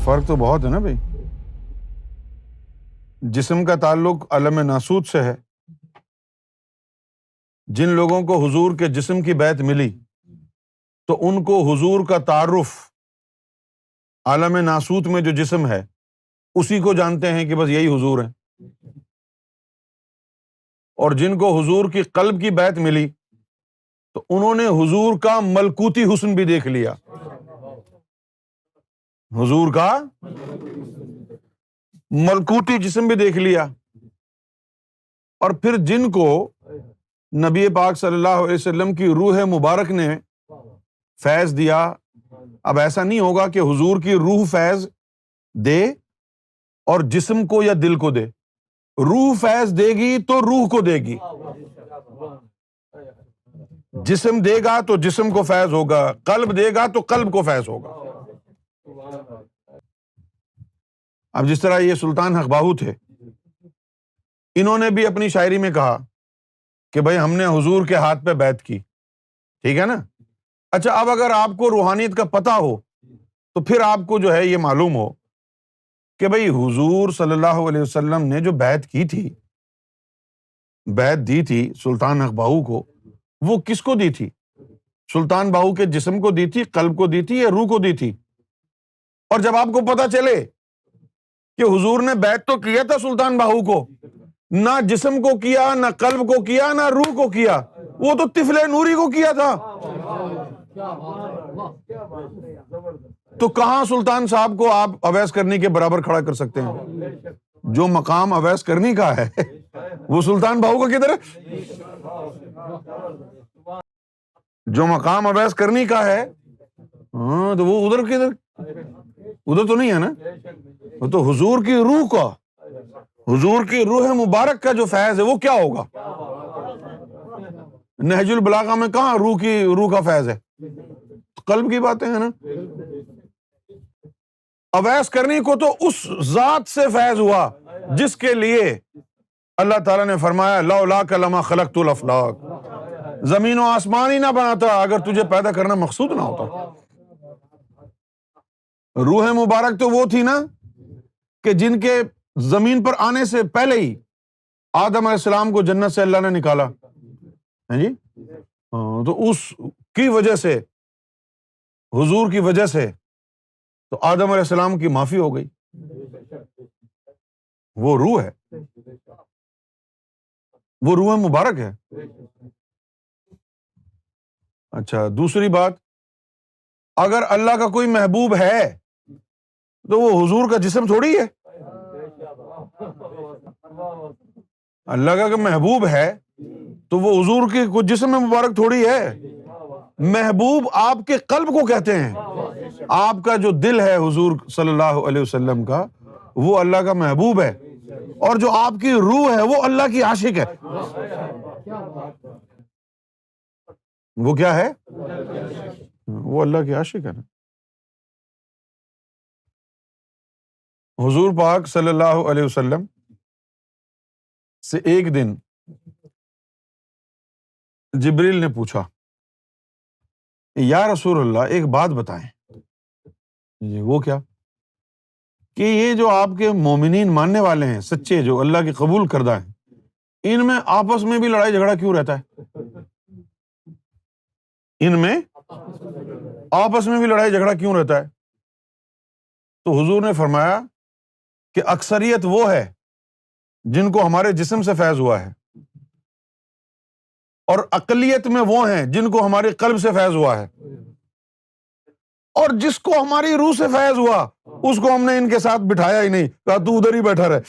فرق تو بہت ہے نا بھائی. جسم کا تعلق عالم ناسوت سے ہے. جن لوگوں کو حضور کے جسم کی بیعت ملی تو ان کو حضور کا تعارف عالم ناسوت میں جو جسم ہے اسی کو جانتے ہیں کہ بس یہی حضور ہیں. اور جن کو حضور کی قلب کی بیعت ملی تو انہوں نے حضور کا ملکوتی حسن بھی دیکھ لیا. حضور کا ملکوتی جسم بھی دیکھ لیا. اور پھر جن کو نبی پاک صلی اللہ علیہ وسلم کی روح مبارک نے فیض دیا، اب ایسا نہیں ہوگا کہ حضور کی روح فیض دے اور جسم کو یا دل کو دے. روح فیض دے گی تو روح کو دے گی، جسم دے گا تو جسم کو فیض ہوگا، قلب دے گا تو قلب کو فیض ہوگا. اب جس طرح یہ سلطان حق باہو تھے، انہوں نے بھی اپنی شاعری میں کہا کہ بھائی ہم نے حضور کے ہاتھ پہ بیعت کی، ٹھیک ہے نا. اچھا، اب اگر آپ کو روحانیت کا پتہ ہو تو پھر آپ کو جو ہے یہ معلوم ہو کہ بھائی حضور صلی اللہ علیہ وسلم نے جو بیعت کی تھی، بیعت دی تھی سلطان حق باہو کو، وہ کس کو دی تھی؟ سلطان باہو کے جسم کو دی تھی، قلب کو دی تھی یا روح کو دی تھی؟ اور جب آپ کو پتہ چلے کہ حضور نے بیعت تو کیا تھا سلطان باہو کو، نہ جسم کو کیا، نہ قلب کو کیا، نہ روح کو کیا، وہ تو طفل نوری کو کیا تھا، تو کہاں سلطان صاحب کو آپ اویس کرنی کے برابر کھڑا کر سکتے ہیں؟ جو مقام اویس کرنی کا ہے وہ سلطان باہو کا کدھر ہے؟ جو مقام اویس کرنی کا ہے ہاں تو وہ ادھر کدھر؟ ادھر تو نہیں ہے نا. وہ تو حضور کی روح کا، حضور کی روح مبارک کا جو فیض ہے وہ کیا ہوگا؟ نہج البلاغہ میں کہاں روح کا فیض ہے؟ قلب کی باتیں ہیں نا. اویس کرنی کو تو اس ذات سے فیض ہوا جس کے لیے اللہ تعالیٰ نے فرمایا لولاک لما خلقت الافلاک، زمین و آسمان ہی نہ بناتا اگر تجھے پیدا کرنا مقصود نہ ہوتا. روح مبارک تو وہ تھی نا کہ جن کے زمین پر آنے سے پہلے ہی آدم علیہ السلام کو جنت سے اللہ نے نکالا، ہیں جی. تو اس کی وجہ سے، حضور کی وجہ سے تو آدم علیہ السلام کی معافی ہو گئی. وہ روح ہے، وہ روح مبارک ہے. اچھا، دوسری بات، اگر اللہ کا کوئی محبوب ہے تو وہ حضور کا جسم تھوڑی ہے. اللہ کا کہ محبوب ہے تو وہ حضور کی کوئی جسم مبارک تھوڑی ہے. محبوب آپ کے قلب کو کہتے ہیں. آپ کا جو دل ہے حضور صلی اللہ علیہ وسلم کا، وہ اللہ کا محبوب ہے، اور جو آپ کی روح ہے وہ اللہ کی عاشق ہے. وہ کیا ہے؟ وہ اللہ کی عاشق ہے نا. حضور پاک صلی اللہ علیہ وسلم سے ایک دن جبریل نے پوچھا یا رسول اللہ ایک بات بتائیں. جی وہ کیا؟ کہ یہ جو آپ کے مومنین ماننے والے ہیں، سچے جو اللہ کے قبول کردہ ہیں، ان میں آپس میں بھی لڑائی جھگڑا کیوں رہتا ہے؟ ان میں آپس میں بھی لڑائی جھگڑا کیوں رہتا ہے؟ تو حضور نے فرمایا کہ اکثریت وہ ہے جن کو ہمارے جسم سے فیض ہوا ہے، اور اقلیت میں وہ ہیں جن کو ہمارے قلب سے فیض ہوا ہے، اور جس کو ہماری روح سے فیض ہوا اس کو ہم نے ان کے ساتھ بٹھایا ہی نہیں، کہا تو ادھر ہی بیٹھا رہے،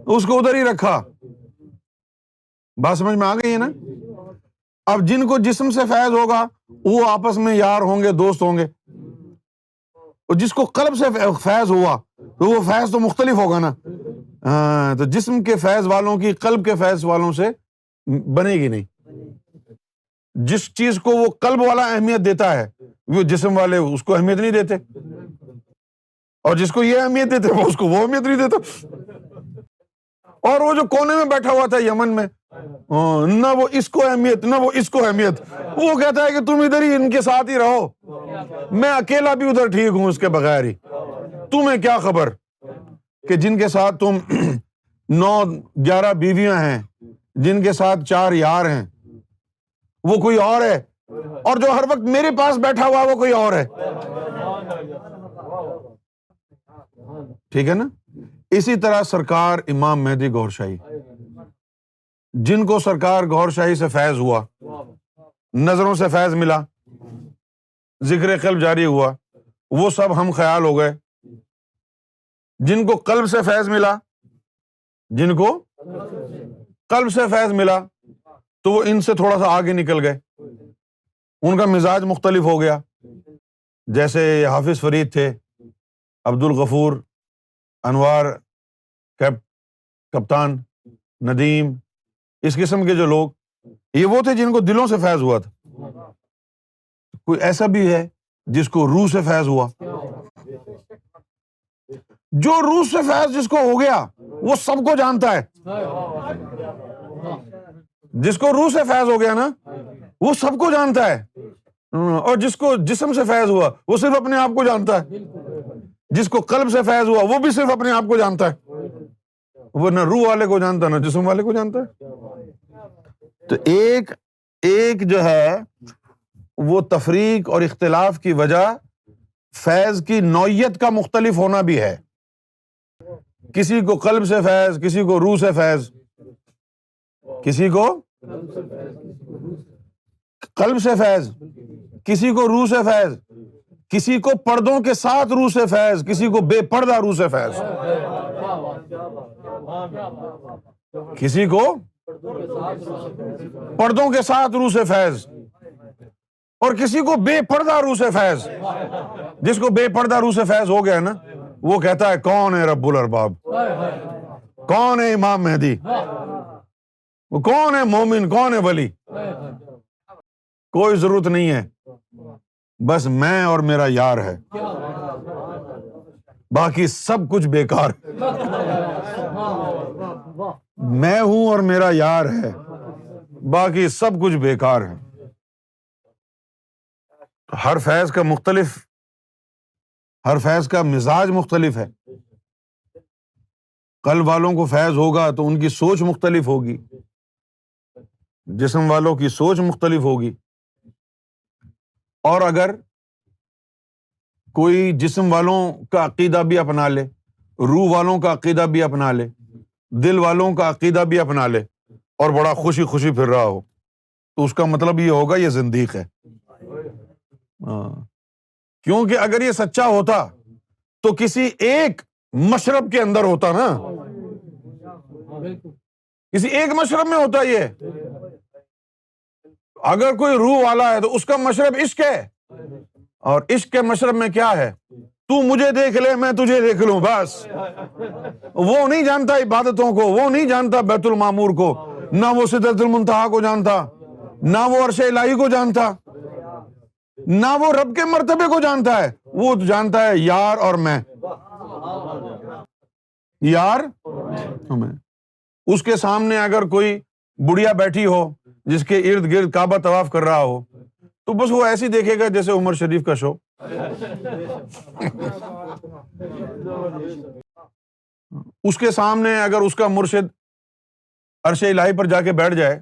اس کو ادھر ہی رکھا. بات سمجھ میں آ گئی ہے نا. اب جن کو جسم سے فیض ہوگا وہ آپس میں یار ہوں گے، دوست ہوں گے، اور جس کو قلب سے فیض ہوا تو وہ فیض تو مختلف ہوگا نا. تو جسم کے فیض والوں کی قلب کے فیض والوں سے بنے گی نہیں. جس چیز کو وہ قلب والا اہمیت دیتا ہے وہ جسم والے اس کو اہمیت نہیں دیتے، اور جس کو یہ اہمیت دیتے وہ اس کو وہ اہمیت نہیں دیتا. اور وہ جو کونے میں بیٹھا ہوا تھا یمن میں، نہ وہ اس کو اہمیت نہ وہ اس کو اہمیت، وہ کہتا ہے کہ تم ادھر ہی ان کے ساتھ ہی رہو. میں اکیلا بھی ادھر ٹھیک ہوں اس کے بغیر ہی، تمہیں کیا خبر کہ جن کے ساتھ تم 9-11 بیویاں ہیں، جن کے ساتھ 4 یار ہیں، وہ کوئی اور ہے، اور جو ہر وقت میرے پاس بیٹھا ہوا وہ کوئی اور ہے۔ ٹھیک ہے نا؟ اسی طرح سرکار امام مہدی گور شاہی، جن کو سرکار گور شاہی سے فیض ہوا، نظروں سے فیض ملا، ذکر قلب جاری ہوا، وہ سب ہم خیال ہو گئے۔ جن کو قلب سے فیض ملا، جن کو قلب سے فیض ملا، تو وہ ان سے تھوڑا سا آگے نکل گئے، ان کا مزاج مختلف ہو گیا۔ جیسے حافظ فرید تھے، عبد الغفور، انوار، کپتان، ندیم، اس قسم کے جو لوگ، یہ وہ تھے جن کو دلوں سے فیض ہوا تھا۔ کوئی ایسا بھی ہے جس کو روح سے فیض ہوا۔ جو روح سے فیض جس کو ہو گیا وہ سب کو جانتا ہے۔ جس کو روح سے فیض ہو گیا نا وہ سب کو جانتا ہے، اور جس کو جسم سے فیض ہوا وہ صرف اپنے آپ کو جانتا ہے۔ جس کو قلب سے فیض ہوا وہ بھی صرف اپنے آپ کو جانتا ہے، وہ نہ روح والے کو جانتا نہ جسم والے کو جانتا ہے۔ تو ایک جو ہے وہ تفریق اور اختلاف کی وجہ فیض کی نوعیت کا مختلف ہونا بھی ہے۔ کسی کو قلب سے فیض، کسی کو روح سے فیض، کسی کو قلب سے فیض، کسی کو روح سے فیض، کسی کو پردوں کے ساتھ روح سے فیض، کسی کو بے پردہ روح سے فیض، کسی کو پردوں کے ساتھ روح سے فیض، اور کسی کو بے پردہ روح سے فیض۔ جس کو بے پردہ روح سے فیض ہو گیا نا وہ کہتا ہے کون ہے رب الارباب، کون ہے امام مہدی، وہ کون ہے مومن، کون ہے ولی۔ کوئی ضرورت نہیں ہے، بس میں اور میرا یار ہے، باقی سب کچھ بیکار ہے۔ میں ہوں اور میرا یار ہے، باقی سب کچھ بیکار ہے۔ ہر فیض کا مختلف، ہر فیض کا مزاج مختلف ہے۔ قلب والوں کو فیض ہوگا تو ان کی سوچ مختلف ہوگی، جسم والوں کی سوچ مختلف ہوگی۔ اور اگر کوئی جسم والوں کا عقیدہ بھی اپنا لے، روح والوں کا عقیدہ بھی اپنا لے، دل والوں کا عقیدہ بھی اپنا لے، اور بڑا خوشی خوشی پھر رہا ہو، تو اس کا مطلب یہ ہوگا یہ زندیق ہے۔ کیونکہ اگر یہ سچا ہوتا تو کسی ایک مشرب کے اندر ہوتا نا، کسی ایک مشرب میں ہوتا۔ یہ اگر کوئی روح والا ہے تو اس کا مشرب عشق ہے، اور عشق کے مشرب میں کیا ہے؟ تو مجھے دیکھ لے میں تجھے دیکھ لوں، بس۔ وہ نہیں جانتا عبادتوں کو، وہ نہیں جانتا بیت المعمور کو، نہ وہ سدرۃ المنتہا کو جانتا، نہ وہ عرش الہی کو جانتا، نہ وہ رب کے مرتبے کو جانتا ہے۔ وہ جانتا ہے یار اور میں، یار اور میں۔ اس کے سامنے اگر کوئی بڑھیا بیٹھی ہو جس کے ارد گرد کعبہ طواف کر رہا ہو تو بس وہ ایسی دیکھے گا جیسے عمر شریف کا شو۔ اس کے سامنے اگر اس کا مرشد عرش الہی پر جا کے بیٹھ جائے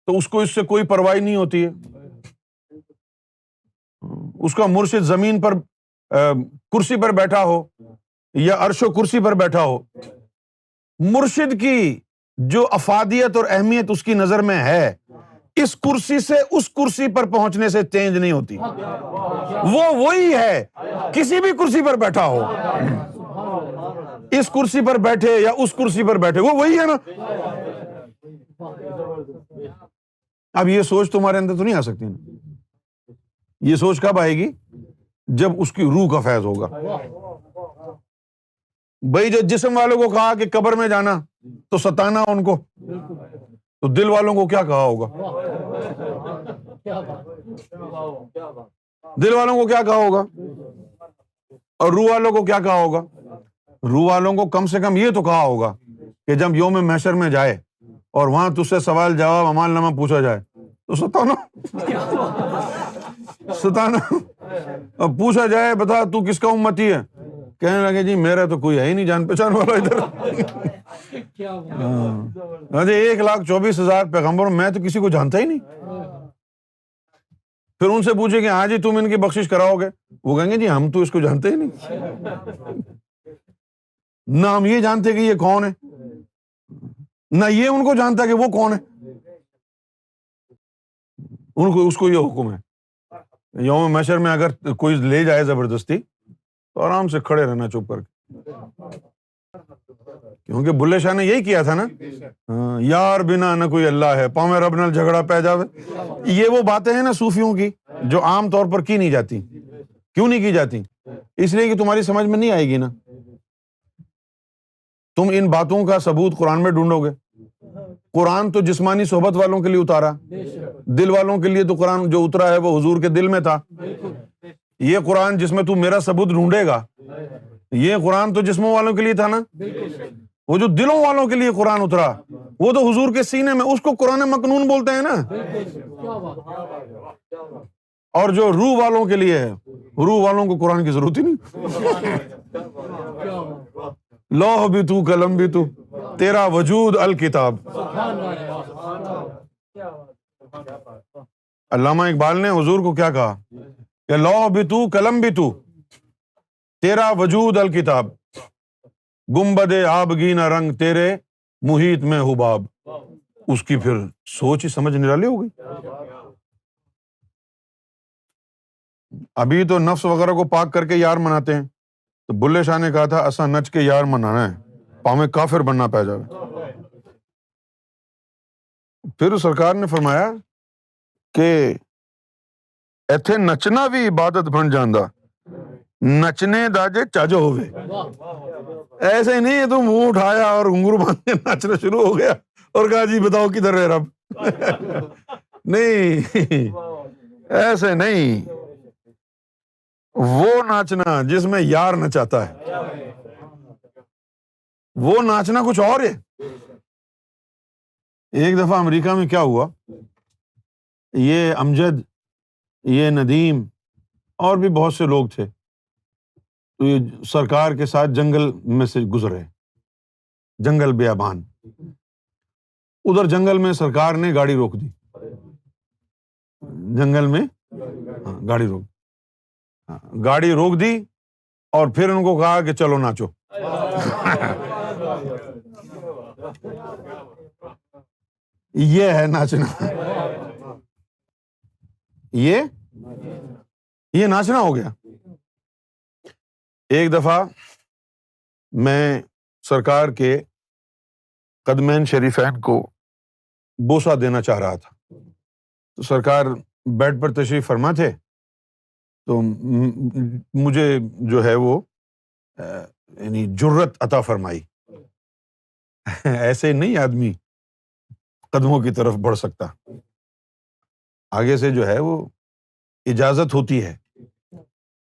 تو اس کو اس سے کوئی پرواہ نہیں ہوتی ہے۔ اس کا مرشد زمین پر کرسی پر بیٹھا ہو یا عرش و کرسی پر بیٹھا ہو، مرشد کی جو افادیت اور اہمیت اس کی نظر میں ہے اس کرسی سے اس کرسی پر پہنچنے سے چینج نہیں ہوتی۔ وہ وہی ہے کسی بھی کرسی پر بیٹھا ہو، اس کرسی پر بیٹھے یا اس کرسی پر بیٹھے، وہ وہی ہے نا۔ اب یہ سوچ تمہارے اندر تو نہیں آ سکتی نا۔ یہ سوچ کب آئے گی؟ جب اس کی روح کا فیض ہوگا۔ بھائی جو جسم والوں کو کہا کہ قبر میں جانا تو ستانا ان کو، تو دل والوں کو کیا کہا ہوگا؟ دل والوں کو کیا کہا ہوگا؟ اور روح والوں کو کیا کہا ہوگا؟ روح والوں کو کم سے کم یہ تو کہا ہوگا کہ جب یوم محشر میں جائے اور وہاں تجھ سے سوال جواب اعمال نامہ پوچھا جائے تو ستانا، ستانا۔ اب پوچھا جائے بتا تو کس کا امتی ہے، کہنے لگے جی میرا تو کوئی ہے ہی نہیں جان پہچان والا ادھر۔ ہاں جی 1,24,000 پیغمبر، میں تو کسی کو جانتا ہی نہیں۔ پھر ان سے پوچھے کہ ہاں جی تم ان کی بخشش کراؤ گے، وہ کہیں گے جی ہم تو اس کو جانتے ہی نہیں، نہ ہم یہ جانتے کہ یہ کون ہے، نہ یہ ان کو جانتا کہ وہ کون ہے۔ ان کو اس کو یہ حکم ہے یوم محشر میں اگر کوئی لے جائے زبردستی تو آرام سے کھڑے رہنا چپ کر کے، کیونکہ بلے شاہ نے یہی کیا تھا نا، یار بنا نہ کوئی اللہ ہے، پاؤں رب نال جھگڑا پہ جاوے۔ یہ وہ باتیں ہیں نا صوفیوں کی جو عام طور پر کی نہیں جاتی۔ کیوں نہیں کی جاتی؟ اس لیے کہ تمہاری سمجھ میں نہیں آئے گی نا۔ تم ان باتوں کا ثبوت قرآن میں ڈھونڈو گے، قرآن تو جسمانی صحبت والوں کے لیے اتارا، دل والوں کے لیے تو قرآن جو اترا ہے وہ حضور کے دل میں تھا۔ یہ قرآن جس میں تو میرا ثبوت ڈھونڈے گا، یہ قرآن تو جسموں والوں کے لیے تھا نا، وہ جو دلوں والوں کے لیے قرآن اترا وہ تو حضور کے سینے میں، اس کو قرآن مکنون بولتے ہیں نا۔ اور جو روح والوں کے لیے ہے، روح والوں کو قرآن کی ضرورت ہی نہیں۔ لوح بھی تو قلم بھی تو، تیرا وجود الکتاب۔ علامہ اقبال نے حضور کو کیا کہا کہ لوح بھی تو قلم بھی تو، تیرا وجود الکتاب، گنبد آبگینہ رنگ تیرے محیط میں حباب۔ اس کی پھر سوچ ہی سمجھ نرالی ہو گئی۔ ابھی تو نفس وغیرہ کو پاک کر کے یار مناتے ہیں، تو بلے شاہ نے کہا تھا اسا نچ کے یار منانا ہے، پاویں کافر بننا پہ جائے۔ پھر سرکار نے فرمایا کہ ایتھے نچنا بھی عبادت بن جاندا، نچنے دا جے چج ہوئے۔ ایسے نہیں ہے تو منہ اٹھایا اور گھنگرو باندھ کے ناچنا شروع ہو گیا اور کہا جی بتاؤ کدھر ہے رب۔ نہیں، ایسے نہیں، وہ ناچنا جس میں یار نچاتا ہے، وہ ناچنا کچھ اور ہے۔ ایک دفعہ امریکہ میں کیا ہوا، یہ امجد، یہ ندیم اور بھی بہت سے لوگ تھے، تو یہ سرکار کے ساتھ جنگل میں سے گزرے، جنگل بیابان۔ ادھر جنگل میں سرکار نے گاڑی روک دی، جنگل میں گاڑی روک دی اور پھر ان کو کہا کہ چلو ناچو۔ یہ ہے ناچنا، یہ ناچنا ہو گیا۔ ایک دفعہ میں سرکار کے قدمین شریفین کو بوسہ دینا چاہ رہا تھا، تو سرکار بیڈ پر تشریف فرما تھے، تو مجھے جو ہے وہ یعنی جرت عطا فرمائی۔ ایسے نہیں آدمی قدموں کی طرف بڑھ سکتا، آگے سے جو ہے وہ اجازت ہوتی ہے،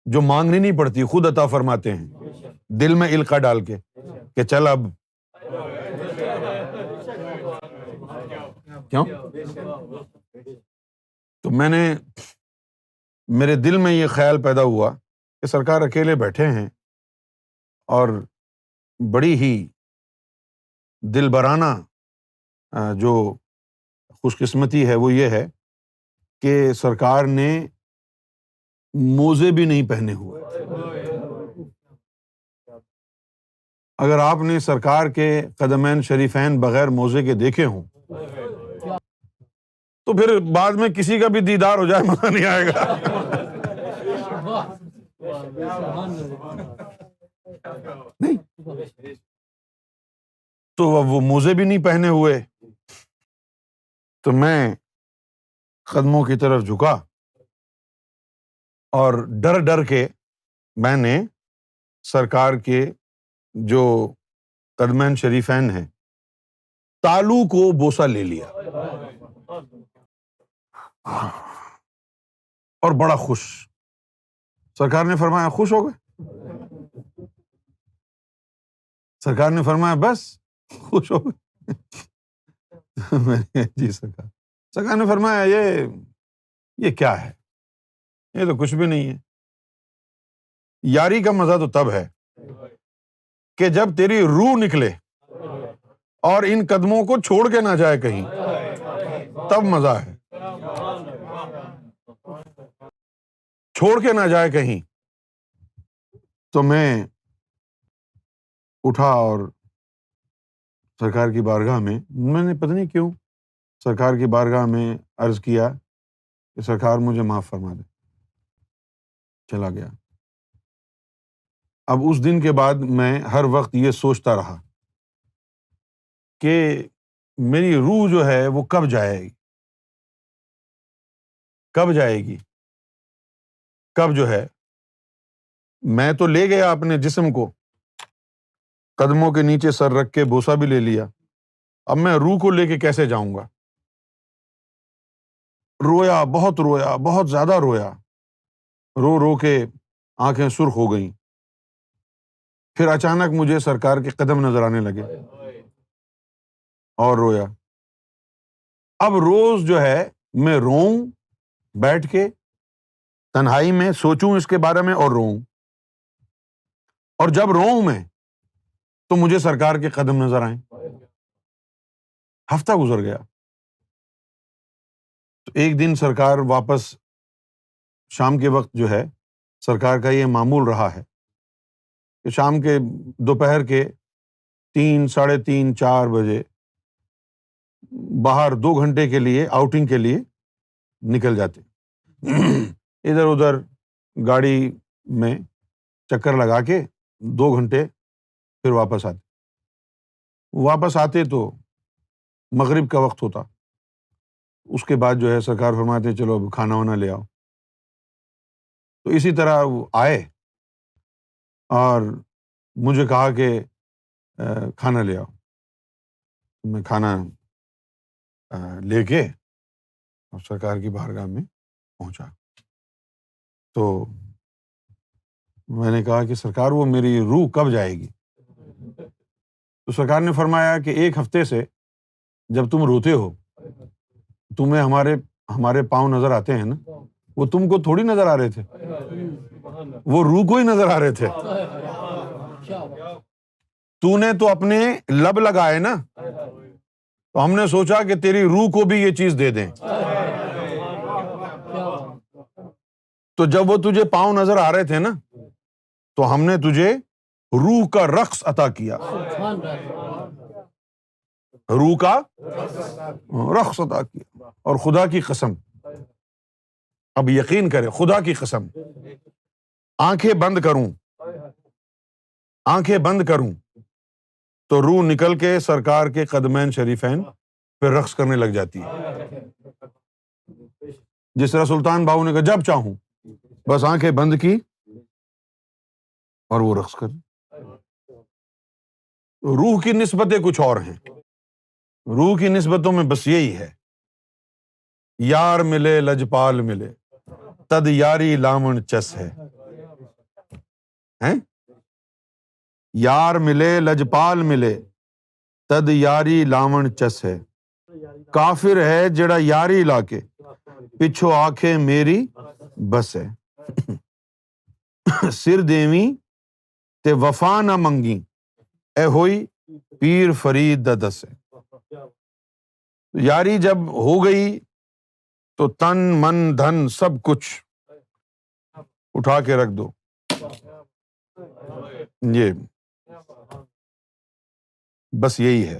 جو مانگنی نہیں پڑتی، خود عطا فرماتے ہیں دل میں القا ڈال کے کہ چل اب کیوں۔ تو میرے دل میں یہ خیال پیدا ہوا کہ سرکار اکیلے بیٹھے ہیں اور بڑی ہی دل برانہ جو خوش قسمتی ہے وہ یہ ہے کہ سرکار نے موزے بھی نہیں پہنے ہوئے۔ اگر آپ نے سرکار کے قدمین شریفین بغیر موزے کے دیکھے ہوں تو پھر بعد میں کسی کا بھی دیدار ہو جائے مزہ نہیں آئے گا۔ نہیں تو وہ موزے بھی نہیں پہنے ہوئے، تو میں قدموں کی طرف جھکا اور ڈر ڈر کے میں نے سرکار کے جو قدمین شریفین ہیں تالو کو بوسہ لے لیا اور بڑا خوش۔ سرکار نے فرمایا خوش ہو گئے؟ سرکار نے فرمایا بس خوش ہو گئے؟ میں نے جی سرکار نے فرمایا یہ کیا ہے، یہ تو کچھ بھی نہیں ہے۔ یاری کا مزہ تو تب ہے کہ جب تیری روح نکلے اور ان قدموں کو چھوڑ کے نہ جائے کہیں، تب مزہ ہے. چھوڑ کے نہ جائے کہیں. تو میں اٹھا اور سرکار کی بارگاہ میں نے پتہ نہیں کیوں سرکار کی بارگاہ میں عرض کیا کہ سرکار مجھے معاف فرما دے. چلا گیا. اب اس دن کے بعد میں ہر وقت یہ سوچتا رہا کہ میری روح جو ہے وہ کب جائے گی، کب جائے گی، کب جو ہے. میں تو لے گیا اپنے جسم کو، قدموں کے نیچے سر رکھ کے بوسہ بھی لے لیا، اب میں روح کو لے کے کیسے جاؤں گا؟ رویا، بہت زیادہ رویا، رو رو کے آنکھیں سرخ ہو گئیں. پھر اچانک مجھے سرکار کے قدم نظر آنے لگے اور رویا. اب روز جو ہے میں روؤں، بیٹھ کے تنہائی میں سوچوں اس کے بارے میں اور روؤں، اور جب روؤں میں تو مجھے سرکار کے قدم نظر آئیں. ہفتہ گزر گیا. تو ایک دن سرکار واپس شام کے وقت جو ہے سرکار کا یہ معمول رہا ہے کہ شام کے دوپہر کے 3، 3:30، 4 بجے باہر 2 گھنٹے کے لیے آؤٹنگ کے لیے نکل جاتے، ادھر ادھر گاڑی میں چکر لگا کے 2 گھنٹے پھر واپس آتے. واپس آتے تو مغرب کا وقت ہوتا. اس کے بعد جو ہے سرکار فرماتے چلو اب کھانا وانا لے آؤ. تو اسی طرح وہ آئے اور مجھے کہا کہ کھانا لے آؤ. میں کھانا لے کے اور سرکار کی بارگاہ میں پہنچا. تو میں نے کہا کہ سرکار وہ میری روح کب جائے گی؟ تو سرکار نے فرمایا کہ 1 ہفتے سے جب تم روتے ہو، تمہیں ہمارے پاؤں نظر آتے ہیں نا، وہ تم کو تھوڑی نظر آ رہے تھے، وہ روح کو ہی نظر آ رہے تھے. تو نے تو اپنے لب لگائے نا، تو ہم نے سوچا کہ تیری روح کو بھی یہ چیز دے دیں. تو جب وہ تجھے پاؤں نظر آ رہے تھے نا، تو ہم نے تجھے روح کا رقص عطا کیا، روح کا رقص عطا کیا. اور خدا کی قسم، اب یقین کرے، خدا کی قسم، آنکھیں بند کروں تو روح نکل کے سرکار کے قدمین شریفین پہ رقص کرنے لگ جاتی ہے. جس طرح سلطان باہو نے کہا جب چاہوں، بس آنکھیں بند کی اور وہ رقص کر. روح کی نسبتیں کچھ اور ہیں. روح کی نسبتوں میں بس یہی ہے، یار ملے لجپال ملے تد یاری لامن چس ہے. یار ملے لجپال ملے تد یاری لامن چس ہے. کافر ہے جڑا یاری لا کے پچھو آنکھیں میری بس ہے. سر دیویں تے وفا نہ منگی اے ہوئی پیر فرید دا دس ہے. یاری جب ہو گئی تو تن من دھن سب کچھ اٹھا کے رکھ دو. یہ بس یہی ہے،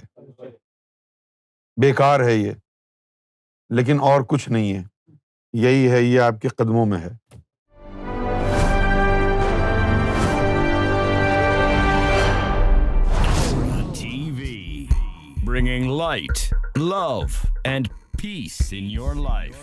بیکار ہے یہ، لیکن اور کچھ نہیں ہے. یہی ہے، یہ آپ کے قدموں میں ہے. TV, bringing light, love, and peace in your life.